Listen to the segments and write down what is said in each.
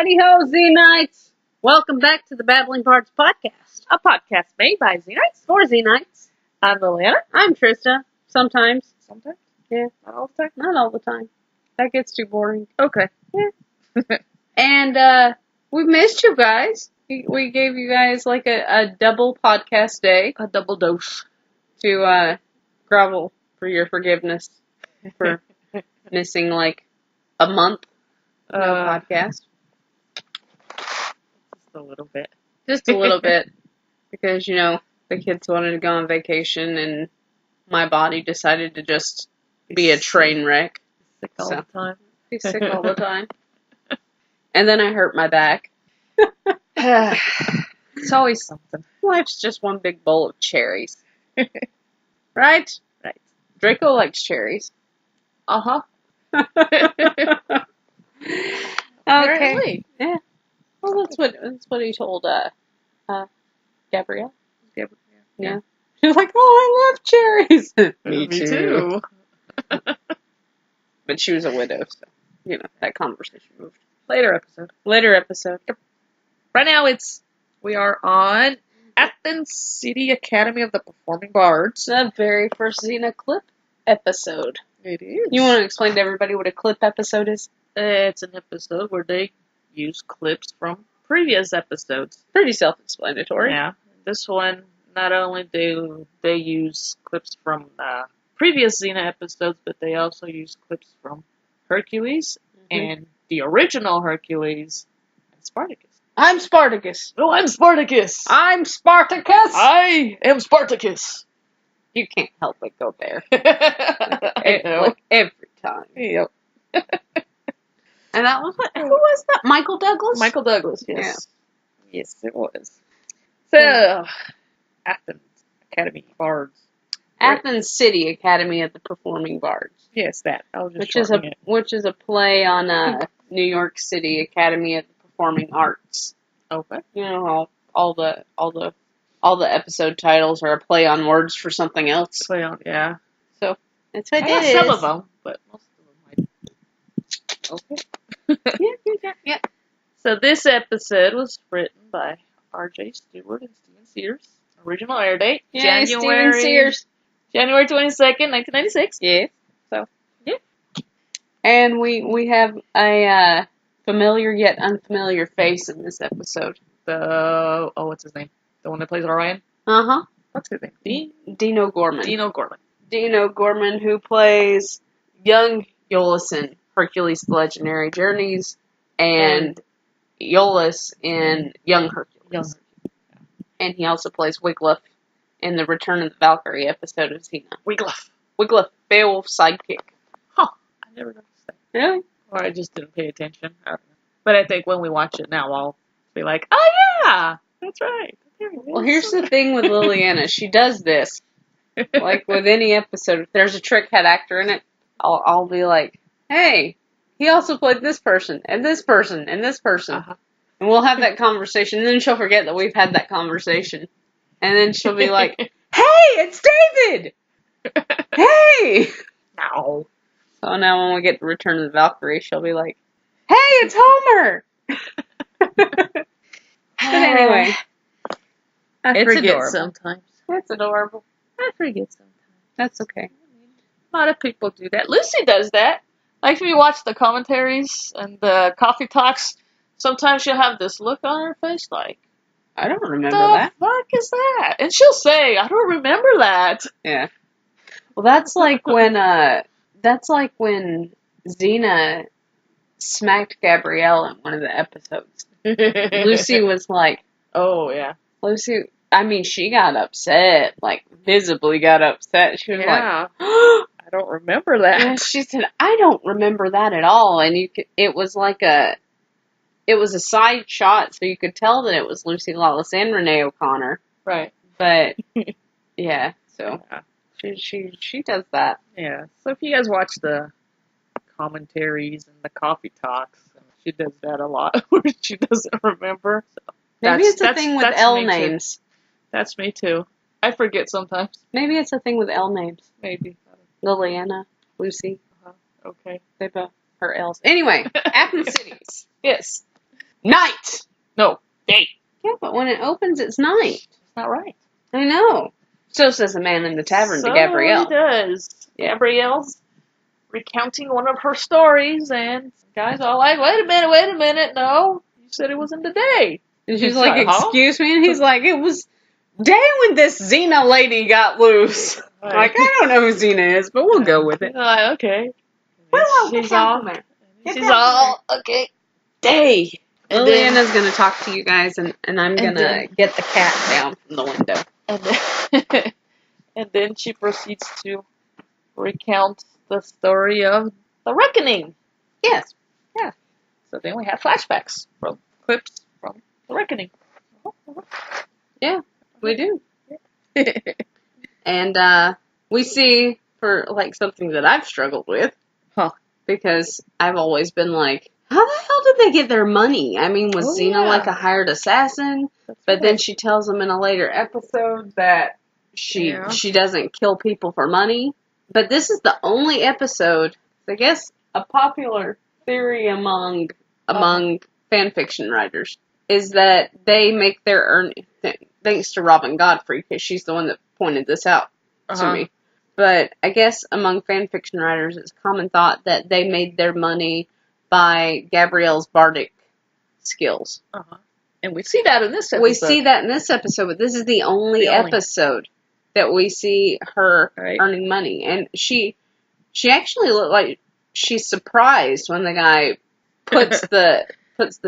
Howdy-ho, Xenites! Welcome back to the Babbling Bards podcast. A podcast made by Xenites. For Xenites. I'm Liliana. I'm Trista. Sometimes. Sometimes. Yeah. Not all the time. Not all the time. That gets too boring. Okay. Yeah. And, we missed you guys. We gave you guys, like, a double podcast day. A double dose. To, grovel for your forgiveness. For missing, like, a month. No podcast. Just a little bit. Just a little bit. Because, you know, the kids wanted to go on vacation and my body decided to just be a train wreck. Sick all the time. Be sick all the time. And then I hurt my back. It's always something. Life's just one big bowl of cherries. Right? Right. Draco likes cherries. Uh-huh. Okay. Yeah. Well, that's what he told Gabrielle. Yeah. She was like, "Oh, I love cherries." Me too. But she was a widow, so you know that conversation moved. Later episode. Yep. Right now we are on Athens City Academy of the Performing Bards. The very first Xena clip episode. It is. You want to explain to everybody what a clip episode is? It's an episode where they use clips from previous episodes. Pretty self-explanatory. Yeah. This one, not only do they use clips from previous Xena episodes, but they also use clips from Hercules and the original Hercules and Spartacus. I'm Spartacus. Oh, I'm Spartacus! I'm Spartacus! I am Spartacus! You can't help but go there. I know. Like, every time. Yep. And that was who was that? Michael Douglas? Michael Douglas, yes. Yeah. Yes, it was. So, Athens Academy Bards. Athens City Academy of the Performing Bards. Yes, that. I was just Which is a play on New York City Academy of the Performing Arts. Okay. You know, all the episode titles are a play on words for something else. Play on, yeah. So that's what I it is. got some of them, but most of them I Okay. Yeah. So this episode was written by R.J. Stewart and Steven Sears. Original air date, Yay, Steven Sears. January 22nd, 1996. Yeah. So, yeah. And we have a familiar yet unfamiliar face in this episode. What's his name? The one that plays Orion? Uh-huh. What's his name? Dino Gorman. Dino Gorman. Dino Gorman, who plays young Iolaus, Hercules' The Legendary Journeys, and Iolaus in Young Hercules. And he also plays Wiglaf in the Return of the Valkyrie episode of Xena. Wiglaf, Beowulf's sidekick. Huh. I never noticed that. Really? Or I just didn't pay attention. I don't know. But I think when we watch it now, I'll be like, oh yeah, that's right. Well, here's the thing with Liliana. She does this. Like with any episode, if there's a trick head actor in it, I'll be like, hey, he also played this person, and this person, and this person. Uh-huh. And we'll have that conversation, and then she'll forget that we've had that conversation. And then she'll be like, hey, it's David! Hey! No. So now when we get to Return of the Valkyrie, she'll be like, hey, it's Homer! But anyway. I forget adorable. Sometimes. It's adorable. I forget sometimes. That's okay. A lot of people do that. Lucy does that. Like if you watch the commentaries and the coffee talks, sometimes she'll have this look on her face like, I don't remember the that. fuck is that? And she'll say, I don't remember that. Yeah. Well, that's like when Xena smacked Gabrielle in one of the episodes. Lucy was like, oh, yeah. She got upset, like, visibly got upset. She was like, I don't remember that. And she said, I don't remember that at all. And it was a side shot, so you could tell that it was Lucy Lawless and Renee O'Connor. Right. But, yeah, so she does that. Yeah. So if you guys watch the commentaries and the coffee talks, she does that a lot, where she doesn't remember. So Maybe it's a thing with L names. That's me too. I forget sometimes. Maybe it's a thing with L names. Maybe. Liliana, Lucy. Okay. They both are L's. Anyway, Athens Cities. Yes. Night! No, day. Yeah, but when it opens, it's night. That's not right. I know. So says the man in the tavern So to Gabrielle. he does. Gabrielle's recounting one of her stories, and the guy's all like, wait a minute, no. You said it was in the day. And she's like, excuse me? And he's like, it was day when this Xena lady got loose. Right. Like, I don't know who Xena is, but we'll go with it. Like, okay. She's all, okay, day. And Liliana's going to talk to you guys, and I'm going to get the cat down from the window. And then she proceeds to recount the story of the reckoning. Yes. Yeah. So then we have flashbacks from clips from the reckoning. Yeah, we do. And we see, for like something that I've struggled with, because I've always been like, how the hell did they get their money? I mean, was Xena like a hired assassin? But then she tells them in a later episode that she doesn't kill people for money. But this is the only episode, I guess, a popular theory among fan fiction writers is that they make their earnings, thanks to Robin Godfrey, because she's the one that pointed this out to me. But I guess among fan fiction writers, it's common thought that they made their money by Gabrielle's bardic skills. And we see that in this episode. We see that in this episode, but this is the only episode that we see her earning money. And she actually looked like she's surprised when the guy puts the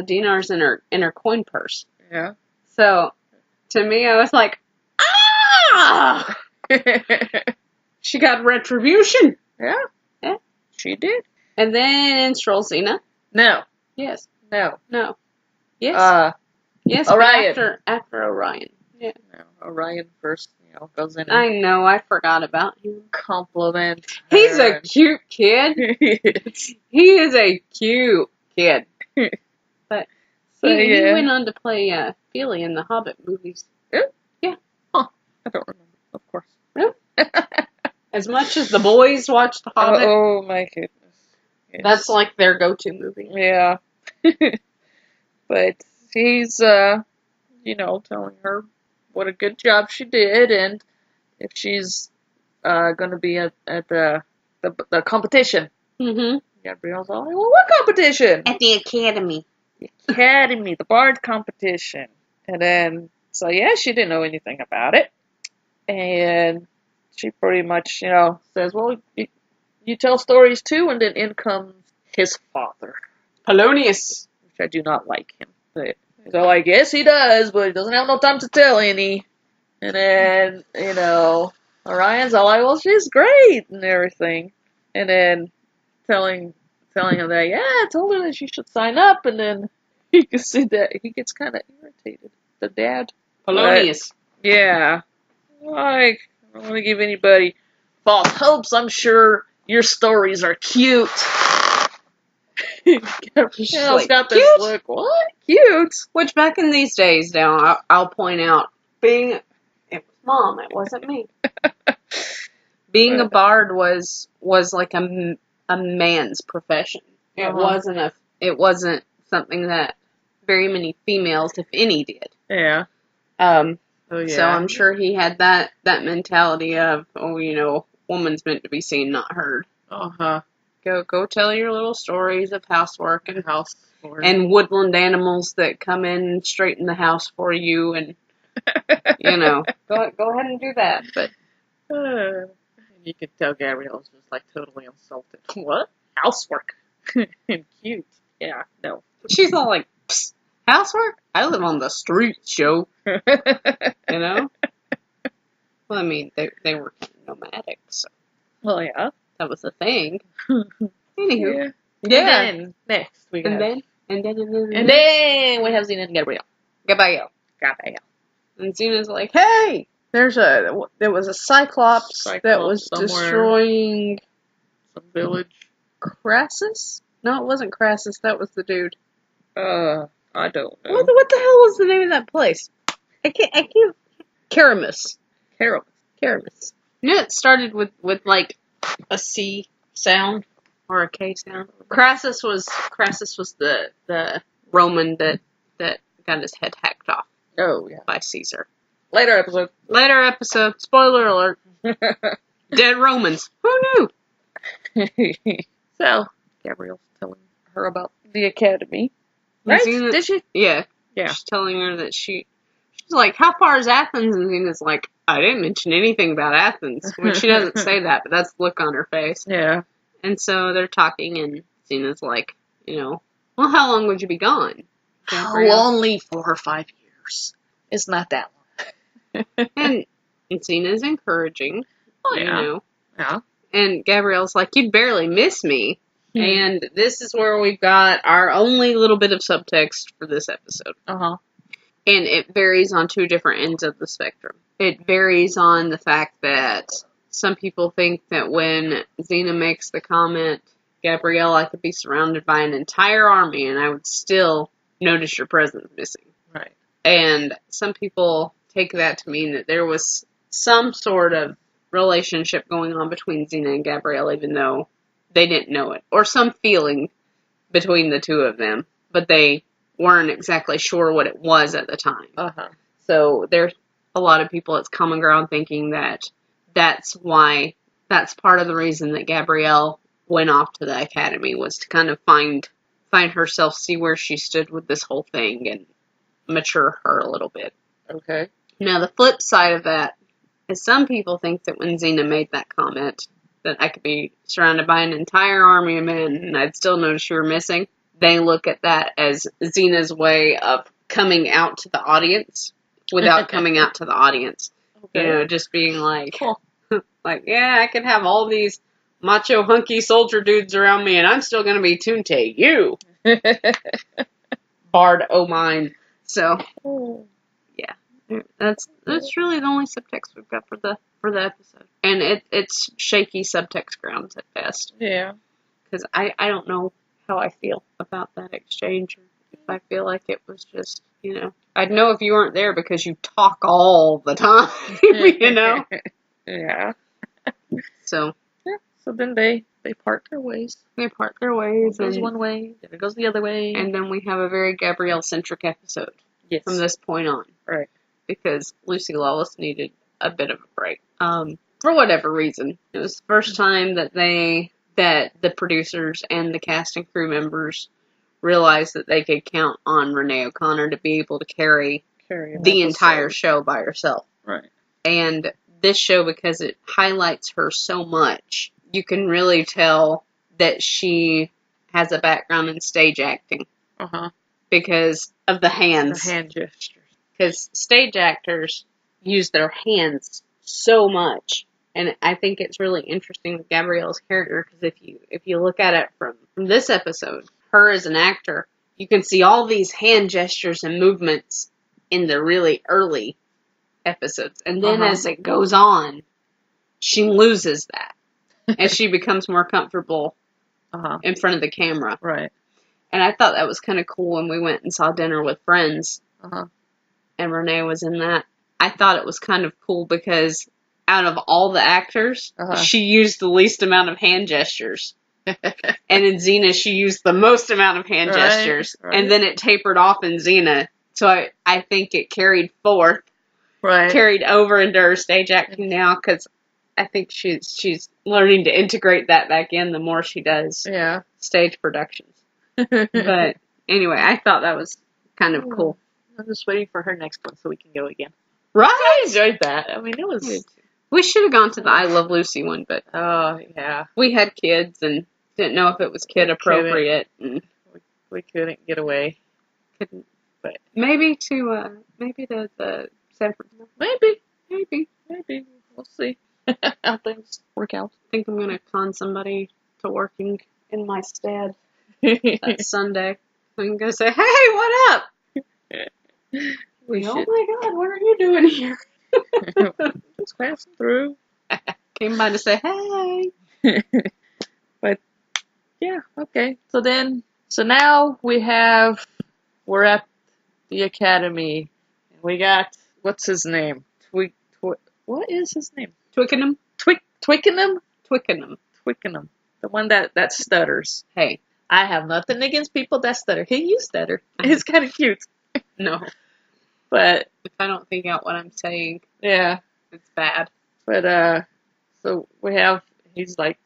dinars in her coin purse. Yeah. So to me, I was like, ah! She got retribution. Yeah. She did. And then in strolls Xena. No. Yes. No. No. Yes. Yes. Orion. After Orion. Yeah. No, Orion first, goes in. I know. I forgot about him. Compliment. He's a cute kid. He is a cute kid. But he went on to play Feely in the Hobbit movies. Yeah. Huh. I don't remember. Of course. Really? As much as the boys watch The Hobbit. Oh my goodness. Yes. That's like their go-to movie. Yeah. But he's, telling her what a good job she did, and if she's going to be at the competition. Mm-hmm. Gabrielle's all like, well, what competition? At the Academy. The Academy, the Bard competition. And then, so yeah, she didn't know anything about it. And she pretty much, says, well, you tell stories too, and then in comes his father. Polonius. Which I do not like him. But, so I guess he does, but he doesn't have no time to tell any. And then, Orion's all like, well, she's great and everything. And then telling him that, yeah, I told her that she should sign up, and then you can see that he gets kind of irritated. The dad. Polonius. Yeah. Like, I don't want to give anybody false hopes. I'm sure your stories are cute. Gabrielle's got this cute? look. What? Cute? Which back in these days, now, I'll point out, it was Mom, it wasn't me. Being a bard was like a man's profession. It wasn't something that very many females, if any, did. Yeah. So I'm sure he had that mentality of, woman's meant to be seen, not heard. Go tell your little stories of housework and woodland animals that come in and straighten the house for you, and go ahead and do that. But you could tell Gabrielle's just like totally insulted. What? Housework? And cute. Yeah, no. She's all like, psst, housework? I live on the street, Joe. Well, I mean, they were kind of nomadic, so. Well, yeah. That was the thing. Anywho. Yeah. And then, next we And then we have Xena and Gabrielle. Gabrielle. And Xena's like, hey! There was a Cyclops that was destroying some village. Crassus? No, it wasn't Crassus. That was the dude. I don't know. What the hell was the name of that place? I can't. Caramus. Caramus. You know, it started with like a C sound or a K sound. Crassus was the Roman that got his head hacked off Oh, yeah. by Caesar. Later episode. Later episode. Spoiler alert. Dead Romans. Who knew? So, Gabrielle's telling her about the academy. Right? Did she? Yeah. Yeah. She's telling her that she's like, how far is Athens? And Xena's like, I didn't mention anything about Athens. Which she doesn't say that, but that's the look on her face. Yeah. And so they're talking, and Xena's like, well, how long would you be gone? Gabrielle? Only 4 or 5 years. It's not that long. and Xena's encouraging. Oh, yeah. Yeah. And Gabrielle's like, you'd barely miss me. And this is where we've got our only little bit of subtext for this episode. Uh-huh. And it varies on 2 different ends of the spectrum. It varies on the fact that some people think that when Xena makes the comment, Gabrielle, I could be surrounded by an entire army and I would still notice your presence missing. Right. And some people take that to mean that there was some sort of relationship going on between Xena and Gabrielle, even though they didn't know it. Or some feeling between the 2 of them, but they weren't exactly sure what it was at the time. Uh-huh. So there's a lot of people, it's common ground thinking that that's part of the reason that Gabrielle went off to the academy, was to kind of find herself, see where she stood with this whole thing, and mature her a little bit. Okay. Now, the flip side of that is some people think that when Xena made that comment, that I could be surrounded by an entire army of men and I'd still notice you were missing, they look at that as Xena's way of coming out to the audience without coming out to the audience. Okay. Just being like, cool. Like, yeah, I can have all these macho, hunky soldier dudes around me and I'm still going to be tuned to you. Bard, oh mine. So, yeah, that's really the only subtext we've got for the episode, and it's shaky subtext grounds at best. Yeah, because I don't know how I feel about that exchange. If I feel like it was just, I'd know if you weren't there because you talk all the time, Yeah. So. Yeah. So then they part their ways. They part their ways. It goes one way, then it goes the other way. And then we have a very Gabrielle-centric episode. Yes. From this point on. Right. Because Lucy Lawless needed a bit of a break. For whatever reason. It was the first time that the producers and the cast and crew members realized that they could count on Renee O'Connor to be able to carry the entire show by herself. Right. And this show, because it highlights her so much, you can really tell that she has a background in stage acting. Uh-huh. Because of the hands. The hand gestures. Because stage actors use their hands so much. And I think it's really interesting with Gabrielle's character, because if you look at it from this episode, her as an actor, you can see all these hand gestures and movements in the really early episodes. And then as it goes on, she loses that. And she becomes more comfortable in front of the camera. Right. And I thought that was kind of cool when we went and saw Dinner with Friends. And Renee was in that. I thought it was kind of cool because out of all the actors, she used the least amount of hand gestures. And in Xena, she used the most amount of hand gestures. Right. And then it tapered off in Xena. So I think it carried over into her stage acting now, because I think she's learning to integrate that back in the more she does stage productions. But anyway, I thought that was kind of cool. I'm just waiting for her next one so we can go again. Right? I enjoyed that. I mean, it was... We should have gone to the I Love Lucy one, but... Oh, yeah. We had kids and didn't know if it was kid appropriate. We couldn't get away. Couldn't. But maybe to the San Francisco. Maybe. We'll see how things work out. I think I'm going to con somebody to working in my stead that Sunday. I'm going to say, hey, what up? Oh my God, what are you doing here? Just passing through. Came by to say, hey. But, yeah, okay. So now we're at the academy. We got, what's his name? What is his name? Twickenham? Twickenham? Twickenham. The one that stutters. Hey, I have nothing against people that stutter. Hey, you stutter. It's kind of cute. No. But if I don't think out what I'm saying, yeah, it's bad. But so he's like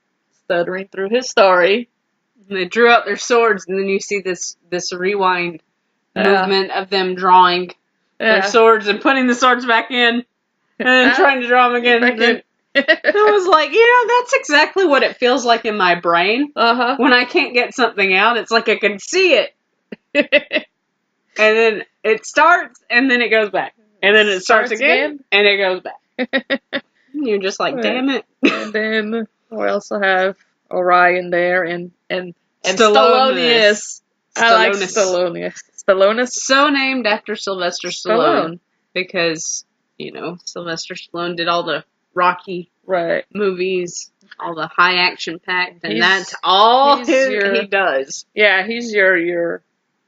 stuttering through his story. And they drew out their swords, and then you see this rewind movement of them drawing their swords and putting the swords back in, and then trying to draw them again. I was like, that's exactly what it feels like in my brain. When I can't get something out, it's like I can see it. And then it starts, and then it goes back. And then it starts again, and it goes back. You're just like, damn it. And then we also have Orion there, and Stallonius. I like Stallonius. Stallonius? So named after Sylvester Stallone. Because, Sylvester Stallone did all the Rocky movies, all the high action packed, and that's all he does. Yeah, he's your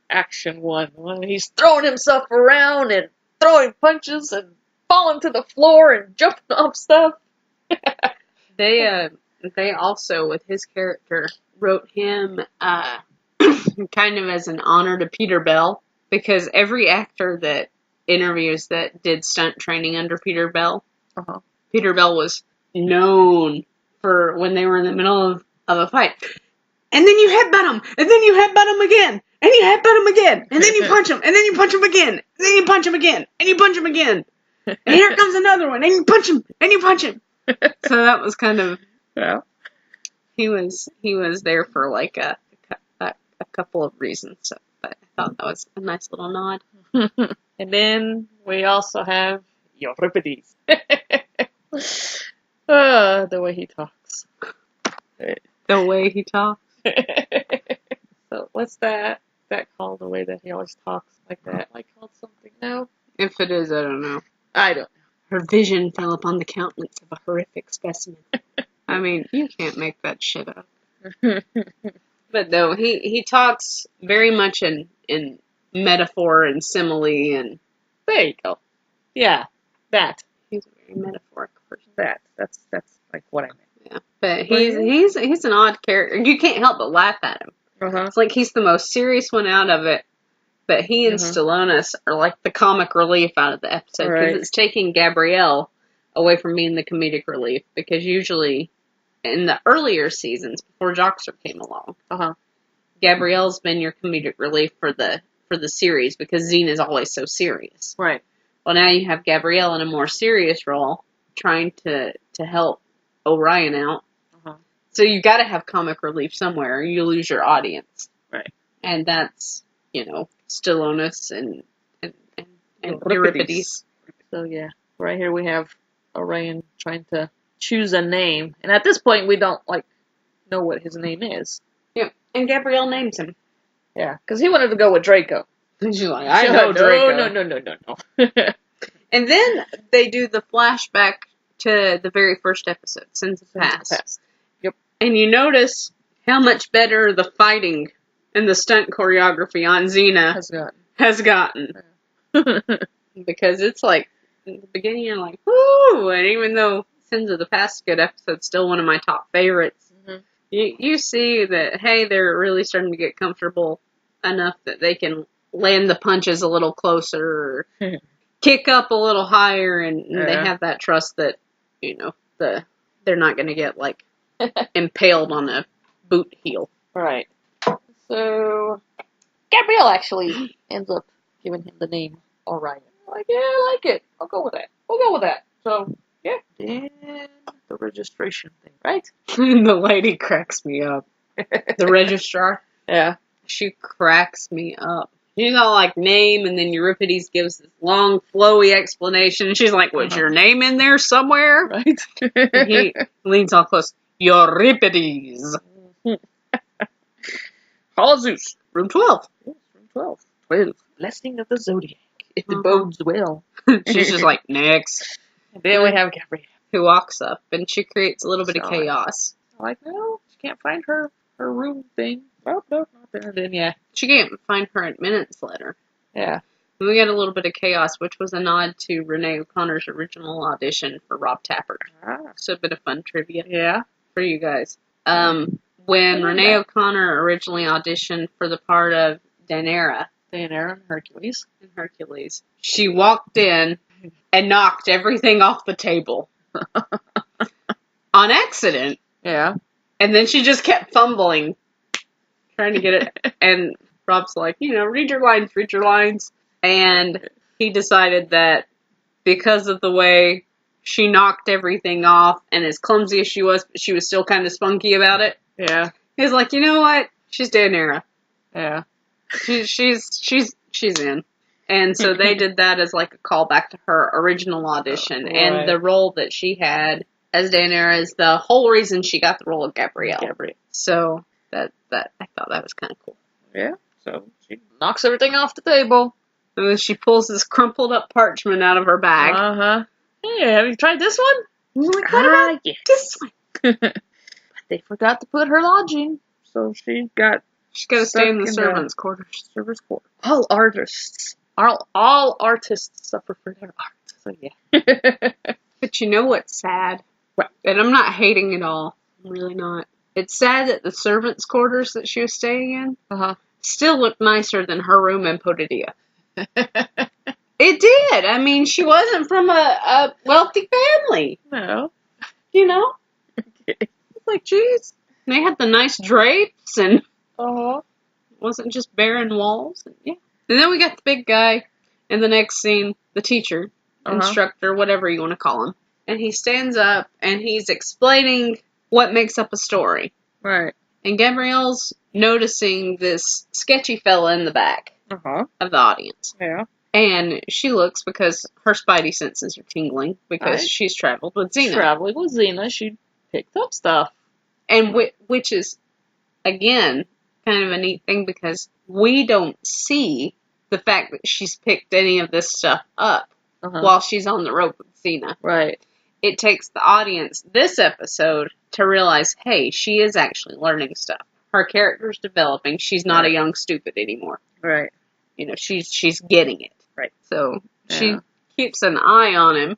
action one. When he's throwing himself around and throwing punches and falling to the floor and jumping off stuff. They also, with his character, wrote him kind of as an honor to Peter Bell, because every actor that interviews that did stunt training under Peter Bell, Peter Bell was known for when they were in the middle of a fight. And then you headbutt him, and then you headbutt him again, and you headbutt him again, and then you punch him, and then you punch him again, and then you punch him again, and you punch him again. And here comes another one, and you punch him, and you punch him. So that was kind of, he was there for like a couple of reasons. So, but I thought that was a nice little nod. And then we also have Euripides. The way he talks. The way he talks. So what's that called? The way that he always talks like that? Like called something now? If it is, I don't know. I don't know. Her vision fell upon the countenance of a horrific specimen. I mean, you can't make that shit up. But no, he talks very much in metaphor and simile, and there you go. Yeah, that. He's a very metaphoric person. That's like what I meant. Yeah, but he's an odd character. You can't help but laugh at him. It's like he's the most serious one out of it, but he and Stallonius are like the comic relief out of the episode, because it's taking Gabrielle away from being the comedic relief, because usually in the earlier seasons before Joxer came along, Gabrielle's been your comedic relief for the series, because Xena is always so serious. Right. Well, now you have Gabrielle in a more serious role, trying to help Orion out. So you got to have comic relief somewhere, or you lose your audience. Right. And that's, Stallonius and Euripides. So yeah, right here we have Orion trying to choose a name, and at this point we don't know what his name is. Yeah, and Gabrielle names him. Yeah, because he wanted to go with Draco. She's like, I know Draco. No. And then they do the flashback to the very first episode, Sins of the Past. Yep. And you notice how much better the fighting and the stunt choreography on Xena has gotten. Yeah. Because it's like, in the beginning you're like, whoo! And even though Sins of the Past is a good episode, it's still one of my top favorites. You see that, hey, they're really starting to get comfortable enough that they can land the punches a little closer, or kick up a little higher, and they have that trust that, they're not going to get, impaled on a boot heel. Right. So, Gabrielle actually ends up giving him the name Orion. Yeah, I like it. I'll go with that. We'll go with that. So, yeah. Then the registration thing, right? The lady cracks me up. The registrar? Yeah. She cracks me up. She's all name, and then Euripides gives this long, flowy explanation. She's like, was your name in there somewhere? Right. And he leans all close. Euripides. Hall Zeus. Room 12. Yes, room 12. Blessing of the Zodiac. If it bodes well. She's just like, next. And then we have Gabrielle, who walks up, and she creates a little bit of chaos. No, she can't find her room thing. Oh, no, not there. Then, yeah. She can't find her admittance letter. Yeah. And we got a little bit of chaos, which was a nod to Renee O'Connor's original audition for Rob Tapper. So a bit of fun trivia. Yeah. For you guys. when Renee O'Connor originally auditioned for the part of Daenerys and Hercules. in Hercules, she walked in and knocked everything off the table on accident. Yeah. And then she just kept fumbling, trying to get it. And Rob's like, read your lines. And he decided that because of the way she knocked everything off, and as clumsy as she was still kind of spunky about it. Yeah. He's like, you know what? She's Daenerys. Yeah. She's in. And so they did that as like a callback to her original audition. Right. And the role that she had as Daenerys is the whole reason she got the role of Gabrielle. So that I thought that was kind of cool. Yeah. So she knocks everything off the table. And then she pulls this crumpled up parchment out of her bag. Uh-huh. Hey, have you tried this one? He's like, what about this one? But they forgot to put her lodging. So she's got to stay in the servants' quarters. Servants' quarters. All artists suffer for their art. So yeah. But you know what's sad? What? And I'm not hating at all. I'm really not. It's sad that the servants' quarters that she was staying in still looked nicer than her room in Potidia. It did. I mean, she wasn't from a wealthy family. No. It's like, geez. They had the nice drapes and it wasn't just barren walls. And then we got the big guy in the next scene, the teacher, instructor, whatever you want to call him. And he stands up and he's explaining what makes up a story. Right. And Gabrielle's noticing this sketchy fella in the back of the audience. Yeah. And she looks because her spidey senses are tingling because she's traveled with Xena. Traveling with Xena, she picked up stuff. And which is, again, kind of a neat thing because we don't see the fact that she's picked any of this stuff up while she's on the rope with Xena. Right. It takes the audience this episode to realize, hey, she is actually learning stuff. Her character's developing. She's not a young stupid anymore. Right. She's getting it. Right. So she keeps an eye on him,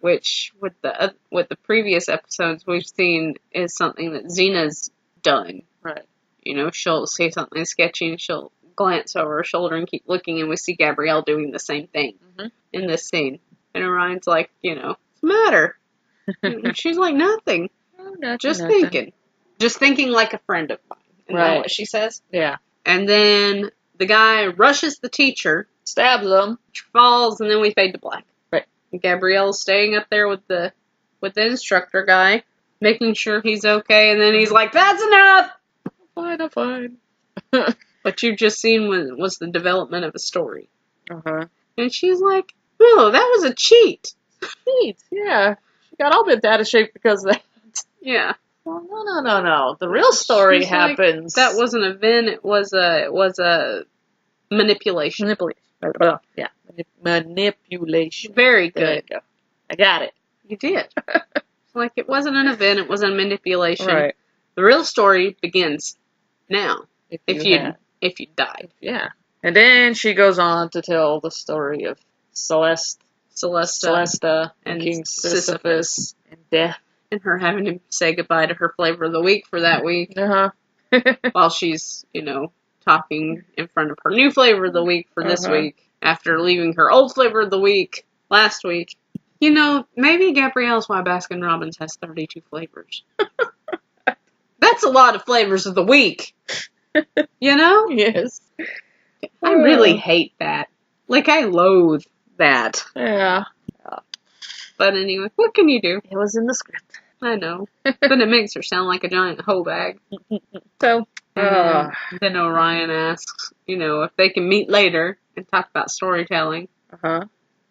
which with the previous episodes we've seen is something that Xena's done. Right. She'll see something sketchy and she'll glance over her shoulder and keep looking, and we see Gabrielle doing the same thing in this scene. And Orion's like, what's the matter? And she's like, nothing. Oh, Just thinking. Just thinking like a friend of mine. Isn't that what she says? Yeah. And then the guy rushes the teacher, stabs him, falls, and then we fade to black. Right. And Gabrielle's staying up there with the instructor guy, making sure he's okay, and then he's like, that's enough! I'm fine. What you've just seen was the development of a story. And she's like, oh, that was a cheat. Cheat, yeah. She got all bent out of shape because of that. Yeah. Well, no. The real story happens. That wasn't a event. It was a manipulation. Yeah. Manipulation. Very good. There you go. I got it. You did. Like, it wasn't an event. It was a manipulation. Right. The real story begins now. If you died. Yeah. And then she goes on to tell the story of Celesta and King Sisyphus and death. And her having to say goodbye to her flavor of the week for that week. While she's, talking in front of her new flavor of the week for this week. After leaving her old flavor of the week last week. Maybe Gabrielle's why Baskin-Robbins has 32 flavors. That's a lot of flavors of the week. Yes. I really hate that. Like, I loathe that. Yeah. But anyway, what can you do? It was in the script. I know. But it makes her sound like a giant hoe bag. So, then Orion asks, if they can meet later and talk about storytelling.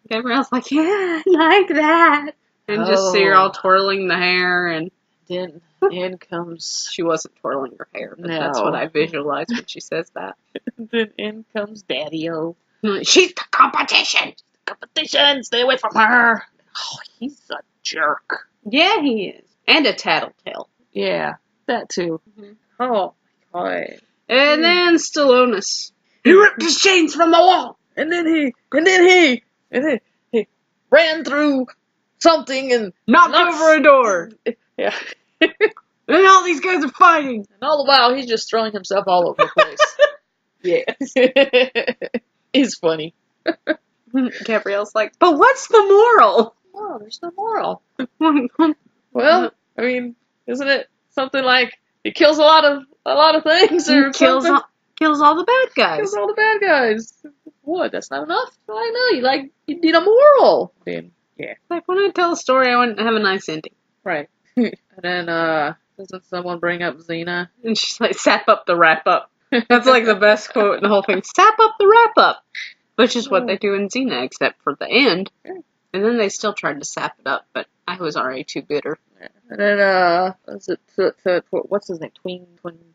Gabrielle's like, yeah, like that. And just see her all twirling the hair, and then in comes... She wasn't twirling her hair, but that's what I visualize when she says that. Then in comes Daddy-O. She's the competition! Competition! Stay away from her! Oh, he's a jerk. Yeah, he is. And a tattletale. Yeah, that too. Oh, my God. And then Stallonis. He ripped his chains from the wall! And then he ran through something and knocked over a door. Yeah. And all these guys are fighting. And all the while, he's just throwing himself all over the place. Yeah. He's funny. Gabrielle's like, but what's the moral? Oh, there's no moral. Well, I mean, isn't it something like he kills a lot of things, or kills all the bad guys. Kills all the bad guys. What? That's not enough? I know. You need a moral. Then, yeah. Like, when I tell a story, I want to have a nice ending. Right. And then, doesn't someone bring up Xena? And she's like, sap up the wrap up. That's like the best quote in the whole thing. Sap up the wrap up. Which is what they do in Xena, except for the end. Yeah. And then they still tried to sap it up, but I was already too bitter. Yeah. And then, what's his name?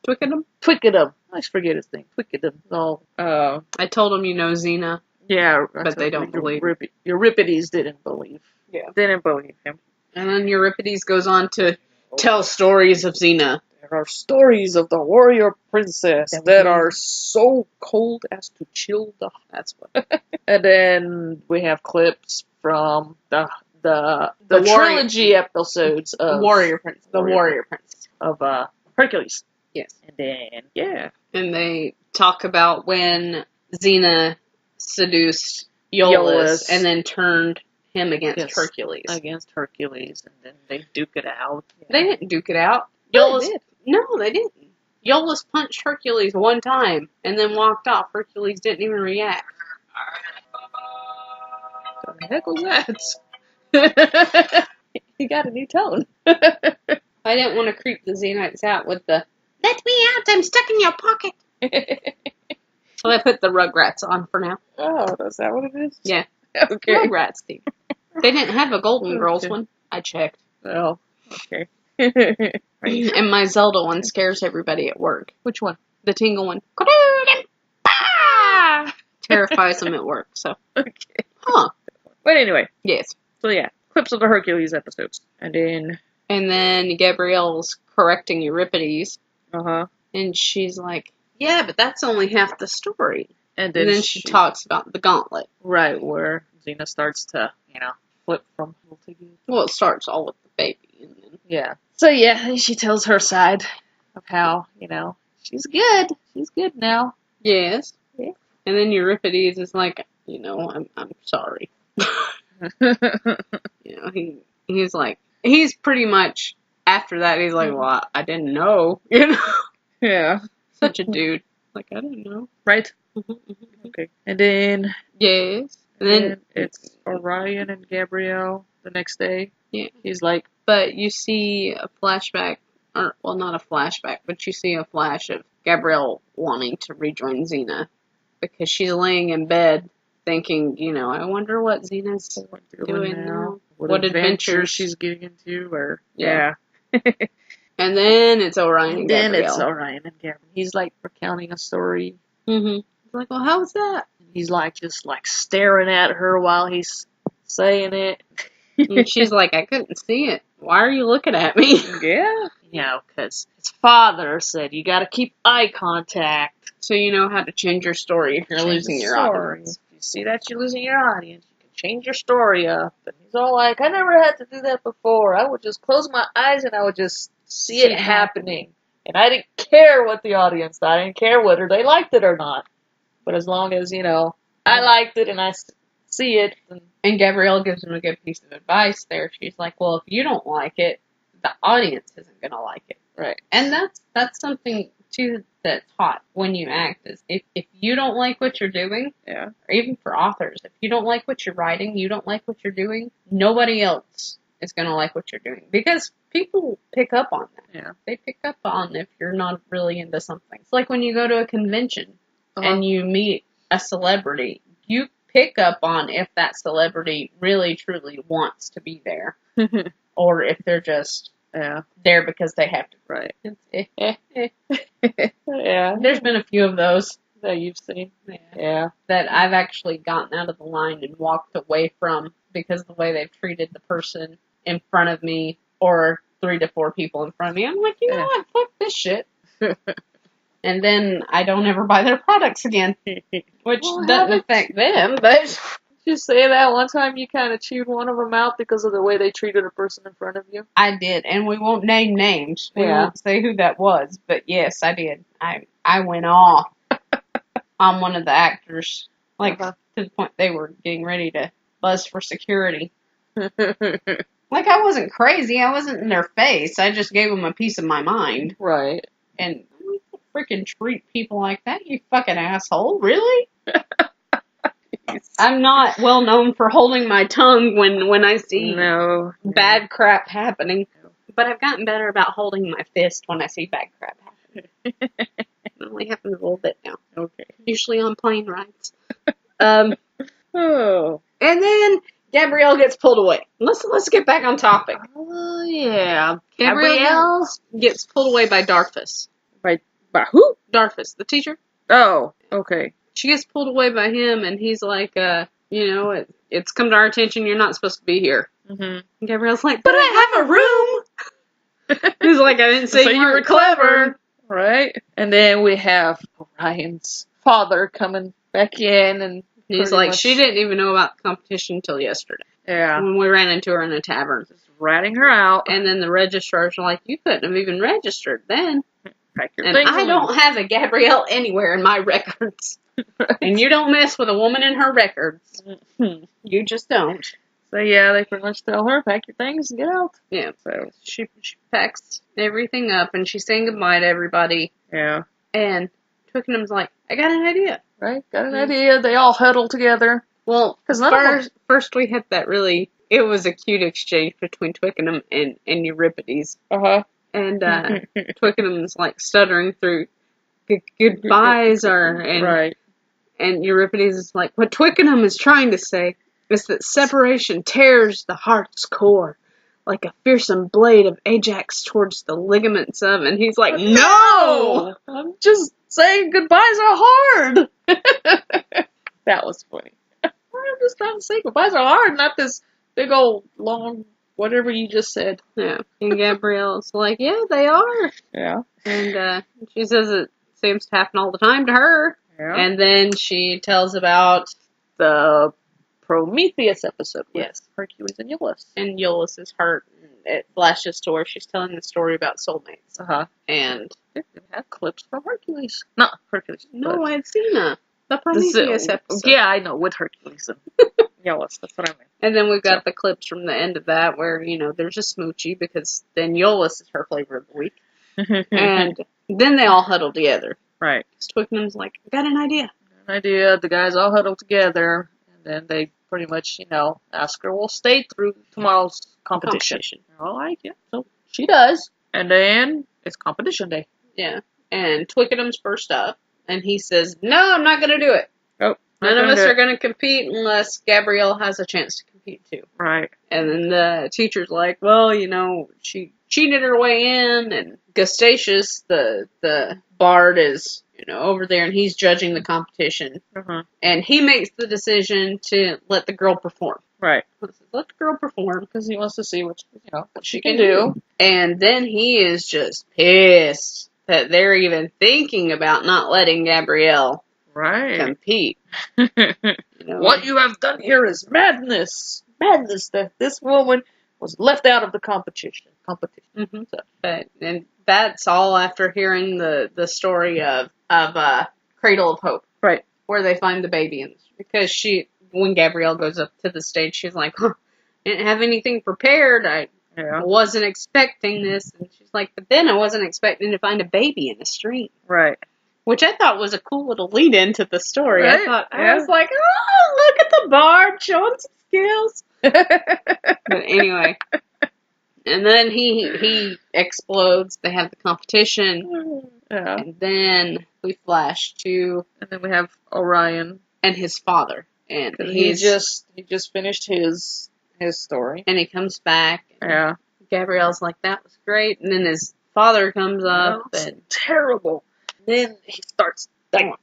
Twickenham? Twickenham. I always forget his name. Twickenham. Oh, I told him, Xena. Yeah. But they don't believe. Euripides didn't believe. Yeah. Didn't believe him. And then Euripides goes on to tell stories of Xena. There are stories of the warrior princess that are so cold as to chill the... That's what. And then we have clips from the trilogy episodes of... The Warrior Princess. Of Hercules. Yes. And then, yeah. And they talk about when Xena seduced Iolaus and then turned him against Hercules. Against Hercules. And then they duke it out. Yeah. They didn't duke it out. Iolaus did. No, they didn't. Iolaus punched Hercules one time and then walked off. Hercules didn't even react. What the heck was that? He got a new tone. I didn't want to creep the Xenites out with the, let me out, I'm stuck in your pocket. So I put the Rugrats on for now. Oh, is that what it is? Yeah. Okay. Rugrats theme. They didn't have a Golden Girls one. I checked. Oh, okay. And my Zelda one scares everybody at work. Which one? The Tingle one. Terrifies them at work, so. Okay. Huh. But anyway. Yes. So yeah, clips of the Hercules episodes. And then Gabrielle's correcting Euripides. Uh-huh. And she's like, yeah, but that's only half the story. And then she talks about the gauntlet. Right, where Xena starts to, flip from evil to good. Well, it starts all with the baby. And then... Yeah. So yeah, she tells her side of how, she's good. She's good now. Yes. Yeah. And then Euripides is like, I'm sorry. He's like, he's pretty much, after that, he's like, well, I didn't know, Yeah. Such a dude. Like, I didn't know. Right? Okay. And then... Yes. And then it's Orion and Gabrielle the next day. Yeah. He's like... But you see a flashback, or, well, not a flashback, but you see a flash of Gabrielle wanting to rejoin Xena. Because she's laying in bed thinking, I wonder what Xena's doing now. What adventures she's getting into, or... Yeah. And then it's Orion and Gabrielle. Then it's Orion and Gabrielle. He's like recounting a story. Mm-hmm. He's like, well, how's that? He's like, just like staring at her while he's saying it. And she's like, I couldn't see it. Why are you looking at me? Yeah. Because his father said you gotta keep eye contact. So you know how to change your story if you're losing your audience. If you see that you're losing your audience, you can change your story up. And he's all like, I never had to do that before. I would just close my eyes and I would just see it happening. And I didn't care what the audience thought. I didn't care whether they liked it or not. But as long as, I liked it and I see it. And Gabrielle gives him a good piece of advice there. She's like, well, if you don't like it, the audience isn't going to like it. Right. And that's something, too, that's hot when you act. Is if you don't like what you're doing, yeah, or even for authors, if you don't like what you're writing, you don't like what you're doing, nobody else is going to like what you're doing. Because people pick up on that. Yeah. They pick up on if you're not really into something. It's like when you go to a convention and you meet a celebrity, you pick up on if that celebrity really, truly wants to be there. Or if they're just there because they have to. Right. Yeah. There's been a few of those that you've seen. Yeah. That I've actually gotten out of the line and walked away from because of the way they've treated the person in front of me or 3 to 4 people in front of me. I'm like, you know what? Fuck this shit. And then I don't ever buy their products again. Which doesn't affect them, but... Did you say that one time you kind of chewed one of them out because of the way they treated a person in front of you? I did, and we won't name names. We Yeah. won't say who that was, but yes, I did. I went off on one of the actors, like to the point they were getting ready to buzz for security. Like, I wasn't crazy. I wasn't in their face. I just gave them a piece of my mind. Right. And you freaking treat people like that, you fucking asshole. Really? I'm not well known for holding my tongue when I see bad crap happening. But I've gotten better about holding my fist when I see bad crap happening. It only happens a little bit now. Okay. Usually on plane rides. Oh. And then Gabrielle gets pulled away. Let's get back on topic. Oh, yeah. Gabrielle gets pulled away by Darfus. By who? Darfus, the teacher. Oh, okay. She gets pulled away by him, and he's like, it's come to our attention, you're not supposed to be here. Mm-hmm. And Gabrielle's like, but I have a room! He's like, I didn't say you were clever. Right? And then we have Orion's father coming back in, and he's like, she didn't even know about the competition until yesterday. Yeah. When we ran into her in a tavern. Just ratting her out. And then the registrars are like, you couldn't have even registered then. And I don't have a Gabrielle anywhere in my records. And you don't mess with a woman in her records. You just don't. So yeah, they pretty much tell her, pack your things and get out. Yeah. So she packs everything up and she's saying goodbye to everybody. Yeah. And Twickenham's like, I got an idea. Right? Got an idea. They all huddle together. Well, first we had that it was a cute exchange between Twickenham and Euripides. Uh-huh. And Twickenham's like stuttering through goodbyes right. And Euripides is like, what Twickenham is trying to say is that separation tears the heart's core like a fearsome blade of Ajax towards the ligaments of, and he's like, no! I'm just saying goodbyes are hard! That was funny. I'm just trying to say goodbyes are hard, not this big old long whatever you just said. Yeah. And Gabrielle's like, yeah, they are. Yeah. And she says it seems to happen all the time to her. Yeah. And then she tells about the Prometheus episode with yes. Hercules and Iolaus. And Iolaus is hurt. And it flashes to where she's telling the story about soulmates. Uh-huh. And we have clips from Hercules. Not Hercules. No, I had Xena. The Prometheus episode. Yeah, I know, with Hercules and Iolaus. That's what I meant. And then we've got the clips from the end of that where, there's a smoochie because then Iolaus is her flavor of the week. And then they all huddle together. Right. Twickenham's like, I got an idea. The guys all huddle together, and then they pretty much, ask her, we'll stay through tomorrow's competition. All right, yeah. So she does. And then it's competition day. Yeah. And Twickenham's first up, and he says, no, I'm not going to do it. Nope. None of us are going to compete unless Gabrielle has a chance to compete too. Right. And then the teacher's like, well, she cheated her way in, and Gustatius, the bard, is, over there, and he's judging the competition. Uh-huh. And he makes the decision to let the girl perform. Right. Let the girl perform. Because he wants to see what she can do. And then he is just pissed that they're even thinking about not letting Gabrielle compete. What you have done here is madness. Madness that this woman was left out of the competition. Mm-hmm. And that's all after hearing the story of Cradle of Hope. Right. Where they find the baby. Because when Gabrielle goes up to the stage, she's like, I didn't have anything prepared. I wasn't expecting this. And she's like, but then I wasn't expecting to find a baby in the street. Right. Which I thought was a cool little lead into the story. Right. I was like, oh, look at the bard showing some skills. But anyway. And then he explodes. They have the competition. Yeah. And then we flash to... And then we have Orion. And his father. And he just finished his story. And he comes back. Yeah. Gabrielle's like, that was great. And then his father comes up. And terrible. Then he starts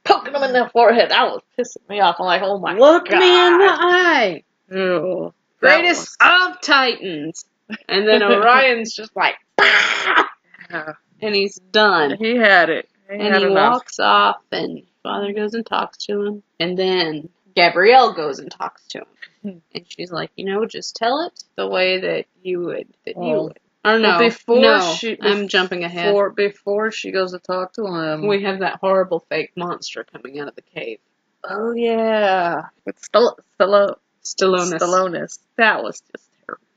poking him in the forehead. That was pissing me off. I'm like, oh my God. Look me in the eye. Ew, greatest of Titans. And then Orion's just like, yeah. And he's done. He had it. He walks off, and father goes and talks to him. And then Gabrielle goes and talks to him. And she's like, just tell it the way that you would. Or no, I'm jumping ahead. Before she goes to talk to him, we have that horrible fake monster coming out of the cave. Oh, yeah. With Stallonis. That was just terrible.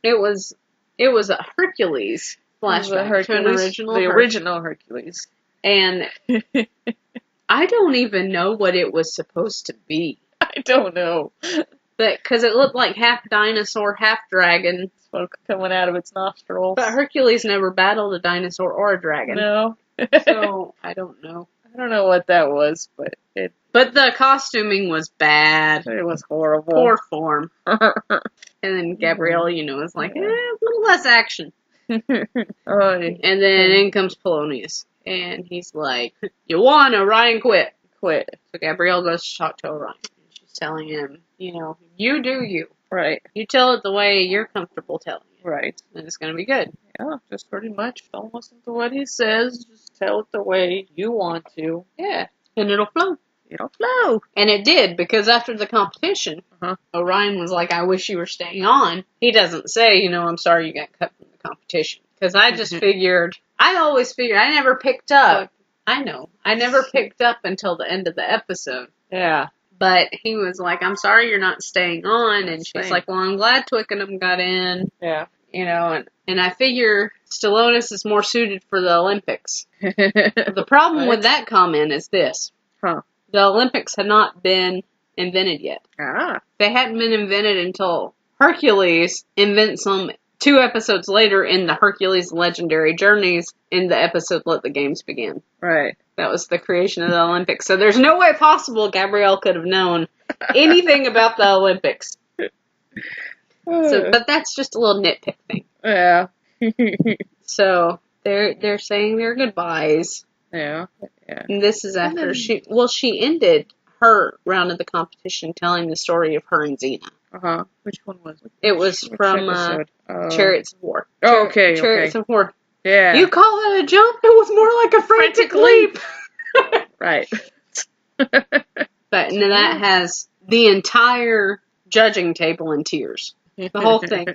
It was a Hercules flashback to an original. The original Hercules. And I don't even know what it was supposed to be. I don't know. Because it looked like half dinosaur, half dragon. Smoke coming out of its nostrils. But Hercules never battled a dinosaur or a dragon. No. So, I don't know. I don't know what that was, but the costuming was bad. It was horrible. Poor form. And then Gabrielle, is like, a little less action. And then in comes Polonius. And he's like, you won, Orion quit. So Gabrielle goes to talk to Orion. And she's telling him, you do you. Right. You tell it the way you're comfortable telling it. Right. And it's going to be good. Yeah, just pretty much. Don't listen to what he says. Just tell it the way you want to. Yeah. And it'll flow. It'll flow. And it did, because after the competition, Orion was like, I wish you were staying on. He doesn't say, I'm sorry you got cut from the competition. Because I just I never picked up. I know. I never picked up until the end of the episode. Yeah. But he was like, I'm sorry you're not staying on. And she's like, well, I'm glad Twickenham got in. Yeah. And I figure Stallonis is more suited for the Olympics. The problem with that comment is this. The Olympics had not been invented yet. They hadn't been invented until Hercules invents them 2 episodes later in the Hercules Legendary Journeys in the episode Let the Games Begin. Right. That was the creation of the Olympics. So there's no way possible Gabrielle could have known anything about the Olympics. But that's just a little nitpick thing. Yeah. So they're saying their goodbyes. Yeah. And this is after she ended her round of the competition telling the story of her and Xena. Which one was it? It was from Chariots of War. Okay. Chariots of War. Yeah. You call it a jump? It was more like a frantic leap. Right. But that has the entire judging table in tears. The whole thing.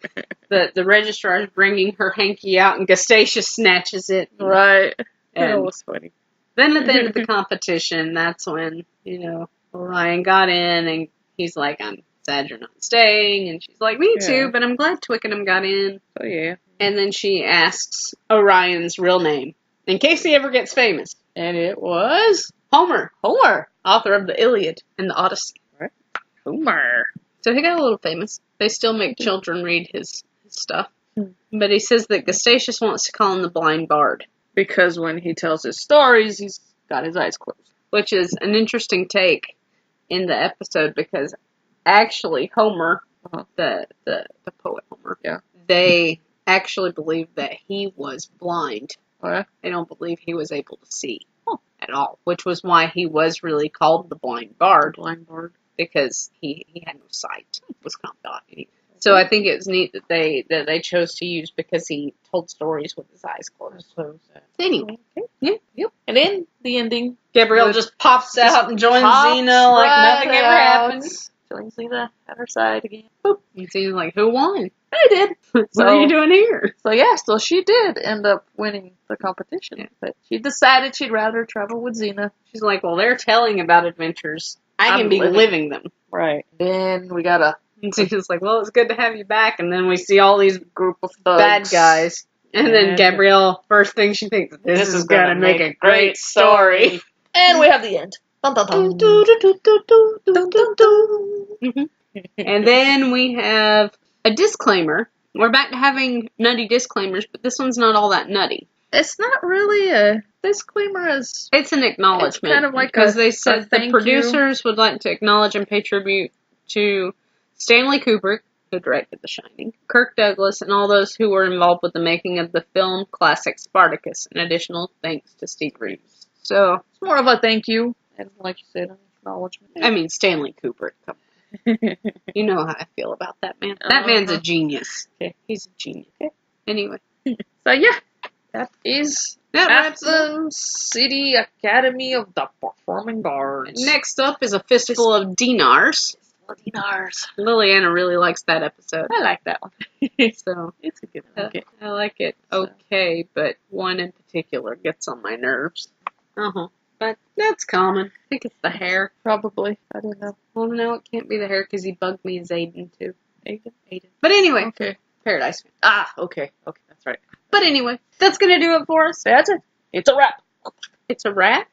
The registrar is bringing her hanky out and Gustacia snatches it. Right. And that was funny. Then at the end of the competition, that's when, Orion got in and he's like, I'm sad you're not staying. And she's like, me too, but I'm glad Twickenham got in. Oh, yeah. And then she asks Orion's real name, in case he ever gets famous. And it was Homer, author of the Iliad and the Odyssey. Right. Homer. So he got a little famous. They still make children read his stuff. But he says that Gustacius wants to call him the Blind Bard. Because when he tells his stories, he's got his eyes closed. Which is an interesting take in the episode, because actually Homer, the poet Homer, they actually believe that he was blind. They don't believe he was able to see at all, which was why he was really called the Blind Bard. Because he had no sight. Was confident. So I think it was neat that they chose to use, because he told stories with his eyes closed. Anyway. Yep. And in the ending, Gabrielle just pops out and joins Xena like nothing ever happened. Joins Xena at her side again. Boop. And Xena's like, who won? I did. What are you doing here? So she did end up winning the competition. Yeah. But she decided she'd rather travel with Xena. She's like, well, they're telling about adventures. I can be living them. Right. Then we got And Xena's like, well, it's good to have you back. And then we see all these group of bad guys. And then Gabrielle, first thing she thinks, this is going to make a great story. And we have the end. Dun, dun, dun. And then we have a disclaimer. We're back to having nutty disclaimers, but this one's not all that nutty. It's not really a disclaimer. It's an acknowledgement. It's kind of like because they said the producers would like to acknowledge and pay tribute to Stanley Kubrick, who directed The Shining, Kirk Douglas, and all those who were involved with the making of the film classic Spartacus. An additional thanks to Steve Reeves. So it's more of a thank you, and like you said, an acknowledgement. I mean, Stanley Kubrick. Come on. You know how I feel about that man. That man's a genius. Okay. He's a genius. Okay. Anyway. So yeah, that is That wraps it up. Athens City Academy of the Performing Bards. Next up is a fistful of dinars. Dinars. Liliana really likes that episode. I like that one. So It's a good one. Okay. I like it. Okay, but one in particular gets on my nerves. But that's common. I think it's the hair. Probably. I don't know. Well, no, it can't be the hair because he bugged me as Aiden too. Aiden. But anyway, Okay. Paradise Family. Ah, okay. Okay, that's right. But anyway, that's gonna do it for us. That's it. It's a wrap. It's a wrap.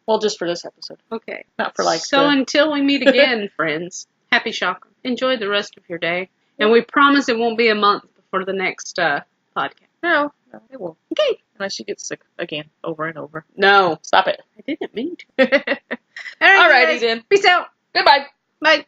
Well, just for this episode. Okay. Not for like So until we meet again, friends, happy shopping. Enjoy the rest of your day. And we promise it won't be a month before the next podcast. No, it won't. Okay. Unless you get sick again, over and over. No. Stop it. I didn't mean to. Alrighty guys. then. Peace out. Goodbye. Bye.